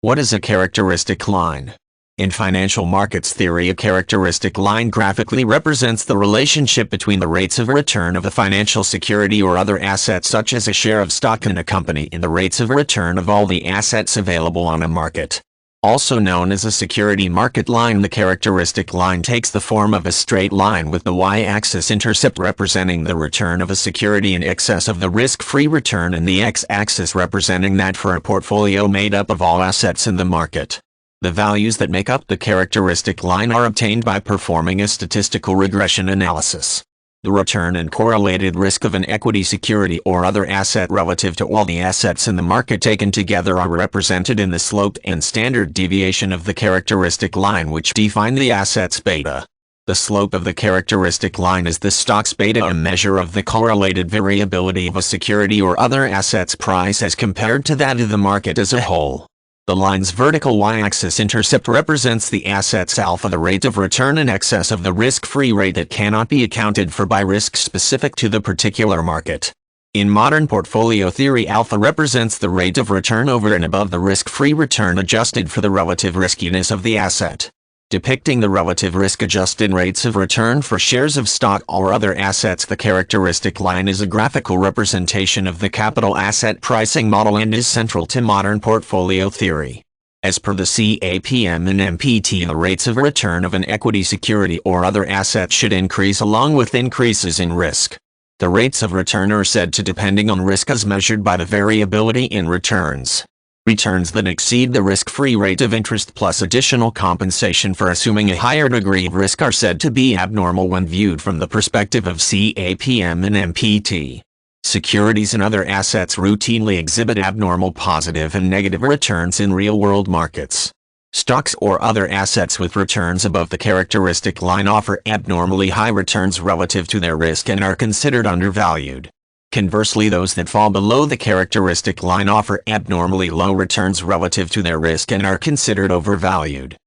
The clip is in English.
What is a characteristic line? In financial markets theory, a characteristic line graphically represents the relationship between the rates of return of a financial security or other asset such as a share of stock in a company and the rates of return of all the assets available on a market. Also known as a security market line, the characteristic line takes the form of a straight line with the y-axis intercept representing the return of a security in excess of the risk-free return and the x-axis representing that for a portfolio made up of all assets in the market. The values that make up the characteristic line are obtained by performing a statistical regression analysis. The return and correlated risk of an equity security or other asset relative to all the assets in the market taken together are represented in the slope and standard deviation of the characteristic line, which define the asset's beta. The slope of the characteristic line is the stock's beta, a measure of the correlated variability of a security or other asset's price as compared to that of the market as a whole. The line's vertical y-axis intercept represents the asset's alpha, the rate of return in excess of the risk-free rate that cannot be accounted for by risk specific to the particular market. In modern portfolio theory, alpha represents the rate of return over and above the risk-free return adjusted for the relative riskiness of the asset. Depicting the relative risk-adjusted rates of return for shares of stock or other assets, the characteristic line is a graphical representation of the capital asset pricing model and is central to modern portfolio theory. As per the CAPM and MPT, the rates of return of an equity security or other asset should increase along with increases in risk. The rates of return are said to depending on risk as measured by the variability in returns. Returns that exceed the risk-free rate of interest plus additional compensation for assuming a higher degree of risk are said to be abnormal when viewed from the perspective of CAPM and MPT. Securities and other assets routinely exhibit abnormal positive and negative returns in real-world markets. Stocks or other assets with returns above the characteristic line offer abnormally high returns relative to their risk and are considered undervalued. Conversely, those that fall below the characteristic line offer abnormally low returns relative to their risk and are considered overvalued.